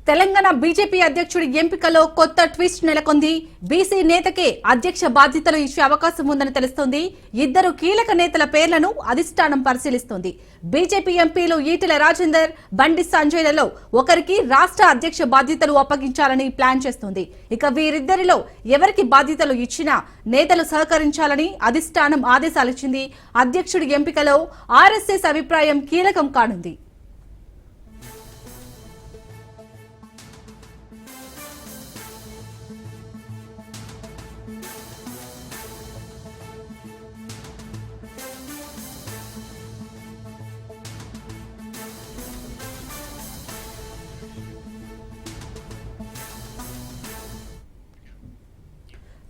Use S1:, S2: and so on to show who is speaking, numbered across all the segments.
S1: Telangana BJP అధ్యక్షుడి ఎంపికలో కొత్త ట్విస్ట్ నెలకొంది. బీసీ నేతకే అధ్యక్ష బాధ్యతలు ఇచ్చే అవకాశం ఉందని తెలుస్తోంది. ఇద్దరు కీలక నేతల పేర్లను అధిష్టానం పరిశీలిస్తోంది. బీజేపీ ఎంపీలు ఈటెల రాజేందర్, బండి సంజయ్లలో ఒకరికి రాష్ట్ర అధ్యక్ష బాధ్యతలు అప్పగించాలని ప్లాన్ చేస్తోంది. ఇక వీరిద్దరిలో ఎవరికి బాధ్యతలు ఇచ్చినా నేతలు సహకరించాలని అధిష్టానం ఆదేశాలిచ్చింది. అధ్యక్షుడి ఎంపికలో ఆర్ఎస్ఎస్ అభిప్రాయం కీలకం కానుంది.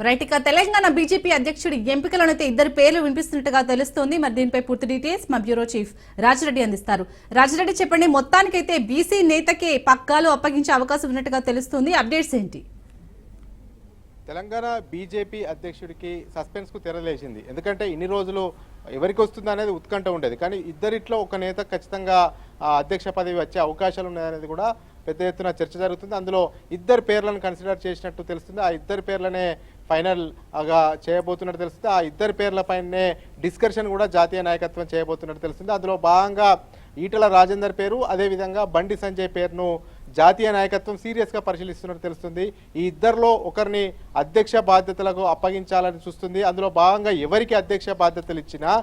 S1: రైట్, ఇక తెలంగాణ బీజేపీ అధ్యక్షుడి ఎంపికలోనైతే ఇద్దరు పేర్లు వినిపిస్తున్నట్టుగా తెలుస్తోంది. మరి దీనిపై పూర్తి డీటెయిల్స్ మా బ్యూరో చీఫ్ రాజరెడ్డి అందిస్తారు. రాజరెడ్డి, చెప్పండి, మొత్తానికైతే బీసీ నేతకే పగ్గాలు అప్పగించే అవకాశం ఉన్నట్టుగా తెలుస్తుంది. అప్డేట్స్ ఏంటి?
S2: తెలంగాణ బీజేపీ అధ్యక్షుడికి సస్పెన్స్ కు తెరలేసింది. ఎందుకంటే ఇన్ని రోజులు ఎవరికి వస్తుందా అనేది ఉత్కంఠ ఉండేది. కానీ ఇద్దరిట్లో ఒక నేత ఖచ్చితంగా అధ్యక్ష పదవి వచ్చే అవకాశాలు ఉన్నాయనేది కూడా పెద్ద ఎత్తున చర్చ జరుగుతుంది. అందులో ఇద్దరు పేర్లను కన్సిడర్ చేసినట్టు తెలుస్తుంది. ఆ ఇద్దరు పేర్లనే ఫైనల్ గా చేయబోతున్నట్టు తెలుస్తుంది. ఆ ఇద్దరు పేర్లపైనే డిస్కషన్ కూడా జాతీయ నాయకత్వం చేయబోతున్నట్టు తెలుస్తుంది. అందులో భాగంగా ఈటెల రాజేందర్ పేరు, అదేవిధంగా బండి సంజయ్ పేరును జాతీయ నాయకత్వం సీరియస్ గా పరిశీలిస్తున్నట్టు తెలుస్తుంది. ఈ ఇద్దరిలో ఒకరిని అధ్యక్ష బాధ్యతలకు అప్పగించాలని చూస్తుంది. అందులో భాగంగా ఎవరికి అధ్యక్ష బాధ్యతలు ఇచ్చినా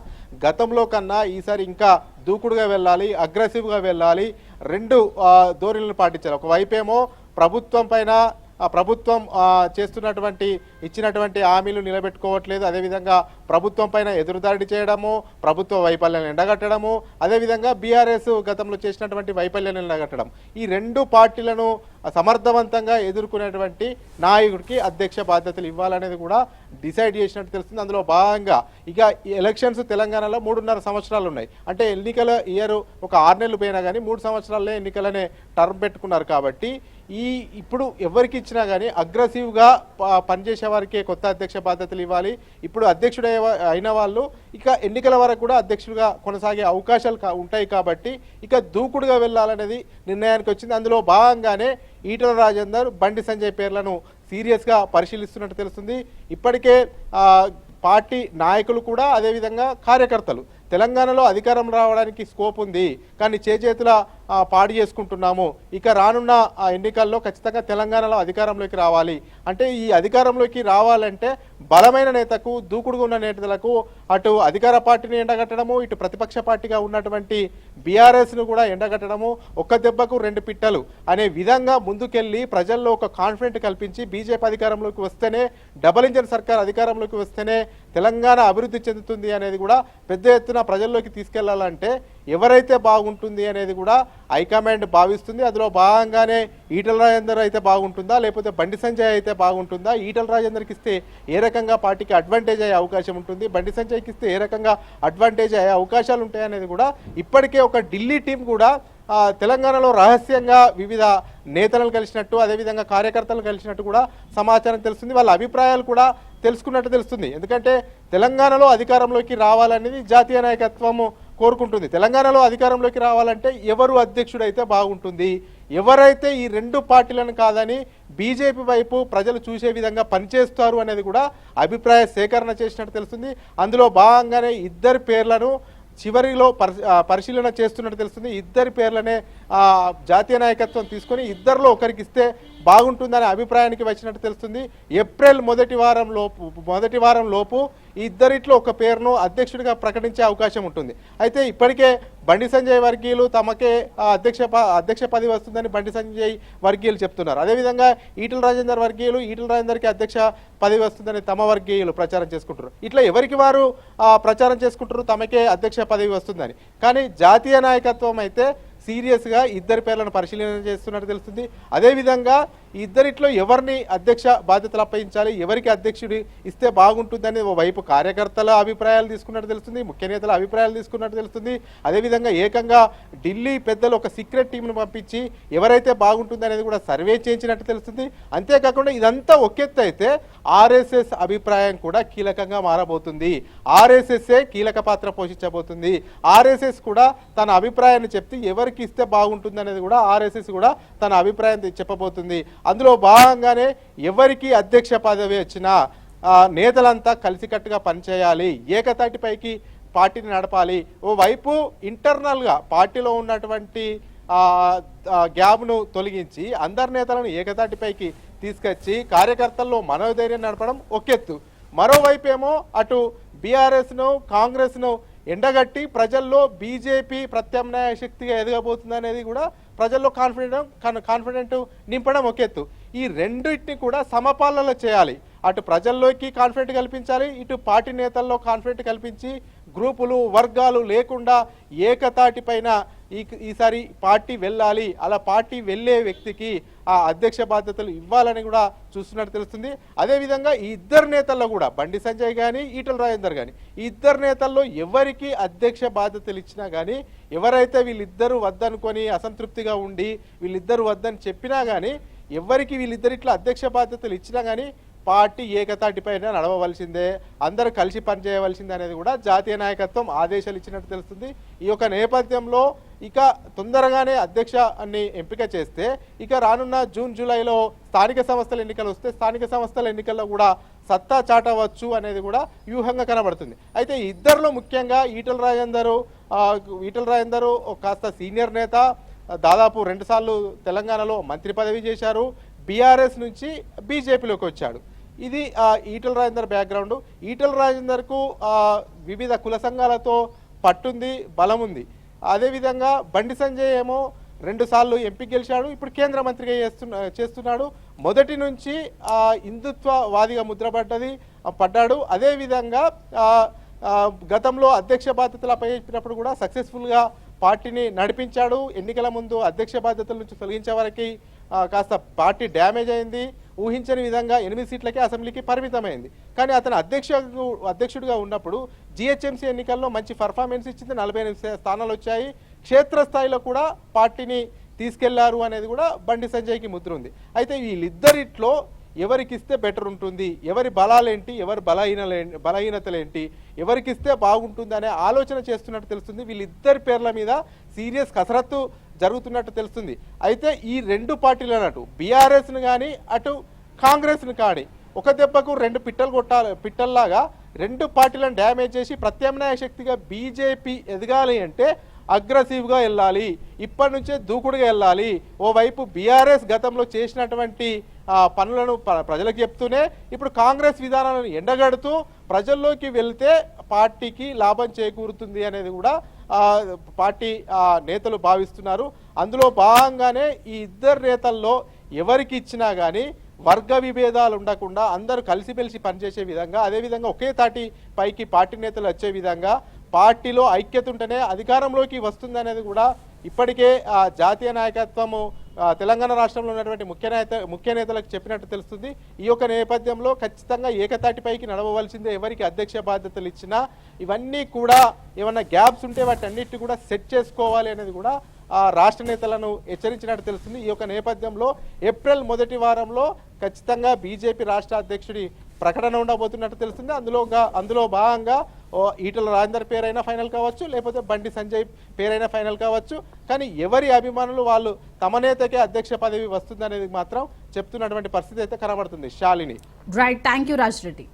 S2: గతంలో కన్నా ఈసారి ఇంకా దూకుడుగా వెళ్ళాలి, అగ్రెసివ్ గా వెళ్ళాలి, రెండు ధోరణులను పాటించాలి. ఒకవైపేమో ప్రభుత్వం పైన ప్రభుత్వం ఇచ్చినటువంటి హామీలు నిలబెట్టుకోవట్లేదు, అదేవిధంగా ప్రభుత్వం పైన ఎదురుదాడి చేయడము, ప్రభుత్వ వైఫల్యాన్ని ఎండగట్టడము, అదేవిధంగా బీఆర్ఎస్ గతంలో చేసినటువంటి వైఫల్యాన్ని ఎండగట్టడం, ఈ రెండు పార్టీలను సమర్థవంతంగా ఎదుర్కొనేటువంటి నాయకుడికి అధ్యక్ష బాధ్యతలు ఇవ్వాలనేది కూడా డిసైడ్ చేసినట్టు తెలుస్తుంది. అందులో భాగంగా ఇక ఎలక్షన్స్ తెలంగాణలో 3.5 సంవత్సరాలు ఉన్నాయి. అంటే ఎన్నికల ఇయర్ ఒక 6 నెలలు పోయినా కానీ 3 సంవత్సరాలే ఎన్నికలనే టర్మ్ పెట్టుకున్నారు. కాబట్టి ఇప్పుడు ఎవరికి ఇచ్చినా కానీ అగ్రెసివ్గా పనిచేసే వారికే కొత్త అధ్యక్ష బాధ్యతలు ఇవ్వాలి. ఇప్పుడు అధ్యక్షుడు అయిన వాళ్ళు ఇక ఎన్నికల వరకు కూడా అధ్యక్షుడిగా కొనసాగే అవకాశాలు ఉంటాయి. కాబట్టి ఇక దూకుడుగా వెళ్ళాలనేది నిర్ణయానికి వచ్చింది. అందులో భాగంగానే ఈటెల రాజేందర్, బండి సంజయ్ పేర్లను సీరియస్గా పరిశీలిస్తున్నట్టు తెలుస్తుంది. ఇప్పటికే పార్టీ నాయకులు కూడా అదేవిధంగా కార్యకర్తలు తెలంగాణలో అధికారం రావడానికి స్కోప్ ఉంది, కానీ చేతుల పాడు చేసుకుంటున్నాము, ఇక రానున్న ఎన్నికల్లో ఖచ్చితంగా తెలంగాణలో అధికారంలోకి రావాలి అంటే ఈ అధికారంలోకి రావాలంటే బలమైన నేతకు, దూకుడుగా ఉన్న నేతలకు అటు అధికార పార్టీని ఎండగట్టడము, ఇటు ప్రతిపక్ష పార్టీగా ఉన్నటువంటి బీఆర్ఎస్ను కూడా ఎండగట్టడము, ఒక్క దెబ్బకు 2 పిట్టలు అనే విధంగా ముందుకెళ్ళి ప్రజల్లో ఒక కాన్ఫిడెంట్ కల్పించి బీజేపీ అధికారంలోకి వస్తేనే, డబుల్ ఇంజన్ సర్కార్ అధికారంలోకి వస్తేనే తెలంగాణ అభివృద్ధి చెందుతుంది అనేది కూడా పెద్ద ఎత్తున ప్రజల్లోకి తీసుకెళ్లాలంటే ఎవరైతే బాగుంటుంది అనేది కూడా హైకమాండ్ భావిస్తుంది. అందులో భాగంగానే ఈటెల రాజేందర్ అయితే బాగుంటుందా, లేకపోతే బండి సంజయ్ అయితే బాగుంటుందా, ఈటెల రాజేందర్కి ఇస్తే ఏ రకంగా పార్టీకి అడ్వాంటేజ్ అయ్యే అవకాశం ఉంటుంది, బండి సంజయ్కి ఇస్తే ఏ రకంగా అడ్వాంటేజ్ అయ్యే అవకాశాలు ఉంటాయనేది కూడా ఇప్పటికే ఒక ఢిల్లీ టీం కూడా తెలంగాణలో రహస్యంగా వివిధ నేతలను కలిసినట్టు, అదేవిధంగా కార్యకర్తలు కలిసినట్టు కూడా సమాచారం తెలుస్తుంది. వాళ్ళ అభిప్రాయాలు కూడా తెలుసుకున్నట్టు తెలుస్తుంది. ఎందుకంటే తెలంగాణలో అధికారంలోకి రావాలనేది జాతీయ నాయకత్వము కోరుకుంటుంది. తెలంగాణలో అధికారంలోకి రావాలంటే ఎవరు అధ్యక్షుడైతే బాగుంటుంది, ఎవరైతే ఈ 2 పార్టీలను కాదని బీజేపీ వైపు ప్రజలు చూసే విధంగా పనిచేస్తారు అనేది కూడా అభిప్రాయ సేకరణ చేసినట్టు తెలుస్తుంది. అందులో భాగంగానే ఇద్దరి పేర్లను చివరిలో పరిశీలన చేస్తున్నట్టు తెలుస్తుంది. ఇద్దరి పేర్లనే జాతీయ నాయకత్వం తీసుకొని ఇద్దరిలో ఒకరికి ఇస్తే బాగుంటుందనే అభిప్రాయానికి వచ్చినట్టు తెలుస్తుంది. ఏప్రిల్ మొదటి వారం లోపు ఇద్దరిట్లో ఒక పేరును అధ్యక్షుడిగా ప్రకటించే అవకాశం ఉంటుంది. అయితే ఇప్పటికే బండి సంజయ్ వర్గీయులు తమకే అధ్యక్ష పదవి వస్తుందని బండి సంజయ్ వర్గీయులు చెప్తున్నారు. అదేవిధంగా ఈటెల రాజేందర్ వర్గీయులు ఈటెల రాజేందర్కి అధ్యక్ష పదవి వస్తుందని తమ వర్గీయులు ప్రచారం చేసుకుంటారు. ఇట్లా ఎవరికి వారు ప్రచారం చేసుకుంటారు తమకే అధ్యక్ష పదవి వస్తుందని. కానీ జాతీయ నాయకత్వం అయితే సీరియస్గా ఇద్దరి పేర్లను పరిశీలన చేస్తున్నట్టు తెలుస్తుంది. అదేవిధంగా ఈ ఇద్దరిట్లో ఎవరిని అధ్యక్ష బాధ్యతలు అప్పగించాలి, ఎవరికి అధ్యక్షుడి ఇస్తే బాగుంటుందని వైపు కార్యకర్తల అభిప్రాయాలు తీసుకున్నట్టు తెలుస్తుంది, ముఖ్య నేతల అభిప్రాయాలు తీసుకున్నట్టు తెలుస్తుంది. అదేవిధంగా ఏకంగా ఢిల్లీ పెద్దలు ఒక సీక్రెట్ టీంను పంపించి ఎవరైతే బాగుంటుంది అనేది కూడా సర్వే చేయించినట్టు తెలుస్తుంది. అంతేకాకుండా ఇదంతా ఒకెత్తు అయితే ఆర్ఎస్ఎస్ అభిప్రాయం కూడా కీలకంగా మారబోతుంది. ఆర్ఎస్ఎస్ఏ కీలక పాత్ర పోషించబోతుంది. ఆర్ఎస్ఎస్ కూడా తన అభిప్రాయాన్ని చెప్తే ఎవరికి ఇస్తే బాగుంటుంది అనేది కూడా ఆర్ఎస్ఎస్ కూడా తన అభిప్రాయం చెప్పబోతుంది. అందులో భాగంగానే ఎవరికి అధ్యక్ష పదవి వచ్చినా నేతలంతా కలిసికట్టుగా పనిచేయాలి, ఏకతాటిపైకి పార్టీని నడపాలి. ఓవైపు ఇంటర్నల్గా పార్టీలో ఉన్నటువంటి గ్యాప్ను తొలగించి అందరి నేతలను ఏకతాటిపైకి తీసుకొచ్చి కార్యకర్తల్లో మనోధైర్యం నడపడం ఒకెత్తు. మరోవైపు ఏమో అటు బీఆర్ఎస్ను కాంగ్రెస్ను ఎండగట్టి ప్రజల్లో బీజేపీ ప్రత్యామ్నాయ శక్తిగా ఎదగబోతుంది అనేది కూడా ప్రజల్లో కాన్ఫిడెంట్ నింపడం ఒకెత్తు. ఈ రెండింటిని కూడా సమపాలనలో చేయాలి. అటు ప్రజల్లోకి కాన్ఫిడెంట్ కల్పించాలి, ఇటు పార్టీ నేతల్లో కాన్ఫిడెంట్ కల్పించి గ్రూపులు వర్గాలు లేకుండా ఏకతాటిపైన ఈసారి పార్టీ వెళ్ళాలి. అలా పార్టీ వెళ్ళే వ్యక్తికి ఆ అధ్యక్ష బాధ్యతలు ఇవ్వాలని కూడా చూస్తున్నట్టు తెలుస్తుంది. అదేవిధంగా ఈ ఇద్దరు నేతల్లో కూడా బండి సంజయ్ కానీ ఈటల రాజేందర్ కానీ ఈ ఇద్దరు నేతల్లో ఎవరికి అధ్యక్ష బాధ్యతలు ఇచ్చినా కానీ ఎవరైతే వీళ్ళిద్దరూ వద్దనుకొని అసంతృప్తిగా ఉండి వీళ్ళిద్దరూ వద్దని చెప్పినా కానీ ఎవరికి వీళ్ళిద్దరిట్లా అధ్యక్ష బాధ్యతలు ఇచ్చినా కానీ పార్టీ ఏకతాటిపైన నడవవలసిందే, అందరూ కలిసి పనిచేయవలసిందే అనేది కూడా జాతీయ నాయకత్వం ఆదేశాలు ఇచ్చినట్టు తెలుస్తుంది. ఈ యొక్క నేపథ్యంలో ఇక తొందరగానే అధ్యక్షాన్ని ఎంపిక చేస్తే ఇక రానున్న జూన్ జూలైలో స్థానిక సంస్థల ఎన్నికలు వస్తే స్థానిక సంస్థల ఎన్నికల్లో కూడా సత్తా చాటవచ్చు అనేది కూడా వ్యూహంగా కనబడుతుంది. అయితే ఇద్దరిలో ముఖ్యంగా ఈటల రాజేందర్ కాస్త సీనియర్ నేత, దాదాపు 2 సార్లు తెలంగాణలో మంత్రి పదవి చేశారు, బీఆర్ఎస్ నుంచి బీజేపీలోకి వచ్చాడు. ఇది ఈటల రాజేందర్ బ్యాక్గ్రౌండ్. ఈటల రాజేందర్కు వివిధ కుల సంఘాలతో పట్టుంది, బలం ఉంది. అదేవిధంగా బండి సంజయ్ ఏమో 2 సార్లు ఎంపీ గెలిచాడు, ఇప్పుడు కేంద్ర మంత్రిగా చేస్తున్నాడు. మొదటి నుంచి హిందుత్వవాదిగా పడ్డాడు. అదేవిధంగా గతంలో అధ్యక్ష బాధ్యతలు అప్పగించినప్పుడు కూడా సక్సెస్ఫుల్గా పార్టీని నడిపించాడు. ఎన్నికల ముందు అధ్యక్ష బాధ్యతల నుంచి తొలగించే వరకు కాస్త పార్టీ డ్యామేజ్ అయింది. ఊహించని విధంగా 8 సీట్లకే అసెంబ్లీకి పరిమితమైంది. కానీ అతను అధ్యక్షుడిగా ఉన్నప్పుడు జిహెచ్ఎంసీ ఎన్నికల్లో మంచి పర్ఫార్మెన్స్ ఇచ్చింది, 48 స్థానాలు వచ్చాయి. క్షేత్రస్థాయిలో కూడా పార్టీని తీసుకెళ్లారు అనేది కూడా బండి సంజయ్కి ముద్ర ఉంది. అయితే వీళ్ళిద్దరిట్లో ఎవరికిస్తే బెటర్ ఉంటుంది, ఎవరి బలాలేంటి, ఎవరి బలహీనతలేంటి, ఎవరికిస్తే బాగుంటుంది అనే ఆలోచన చేస్తున్నట్టు తెలుస్తుంది. వీళ్ళిద్దరి పేర్ల మీద సీరియస్ కసరత్తు జరుగుతున్నట్టు తెలుస్తుంది. అయితే ఈ 2 పార్టీలు అన్నట్టు బీఆర్ఎస్ను కానీ అటు కాంగ్రెస్ను కానీ ఒక దెబ్బకు 2 పిట్టల్లాగా 2 పార్టీలను డ్యామేజ్ చేసి ప్రత్యామ్నాయ శక్తిగా బీజేపీ ఎదగాలి అంటే అగ్రెసివ్గా వెళ్ళాలి, ఇప్పటి నుంచే దూకుడుగా వెళ్ళాలి. ఓవైపు బీఆర్ఎస్ గతంలో చేసినటువంటి పనులను ప్రజలకు చెప్తూనే ఇప్పుడు కాంగ్రెస్ విధానాలను ఎండగడుతూ ప్రజల్లోకి వెళ్తే పార్టీకి లాభం చేకూరుతుంది అనేది కూడా పార్టీ నేతలు భావిస్తున్నారు. అందులో భాగంగానే ఈ ఇద్దరు నేతల్లో ఎవరికి ఇచ్చినా కానీ వర్గ విభేదాలు ఉండకుండా అందరూ కలిసిమెలిసి పనిచేసే విధంగా, అదేవిధంగా ఒకే తాటి పైకి పార్టీ నేతలు వచ్చే విధంగా పార్టీలో ఐక్యత ఉంటేనే అధికారంలోకి వస్తుంది అనేది కూడా ఇప్పటికే జాతీయ నాయకత్వము తెలంగాణ రాష్ట్రంలో ఉన్నటువంటి ముఖ్య నేతలకు చెప్పినట్టు తెలుస్తుంది. ఈ యొక్క నేపథ్యంలో ఖచ్చితంగా ఏకతాటిపైకి నడవవలసిందే. ఎవరికి అధ్యక్ష బాధ్యతలు ఇచ్చినా ఇవన్నీ కూడా ఏమన్నా గ్యాప్స్ ఉంటే వాటన్నిటిని కూడా సెట్ చేసుకోవాలి అనేది కూడా రాష్ట్ర నేతలను హెచ్చరించినట్టు తెలుస్తుంది. ఈ యొక్క నేపథ్యంలో ఏప్రిల్ మొదటి వారంలో ఖచ్చితంగా బీజేపీ రాష్ట్ర అధ్యక్షుడి ప్రకటన ఉండబోతున్నట్టు తెలుస్తుంది. అందులో భాగంగా ఈటల రాజేందర్ పేరైనా ఫైనల్ కావచ్చు, లేకపోతే బండి సంజయ్ పేరైనా ఫైనల్ కావచ్చు. కానీ ఎవరి అభిమానులు వాళ్ళు తమ నేతకే అధ్యక్ష పదవి వస్తుంది అనేది మాత్రం చెప్తున్నటువంటి పరిస్థితి అయితే కనబడుతుంది. Shalini.
S1: Right, thank you Raj Reddy.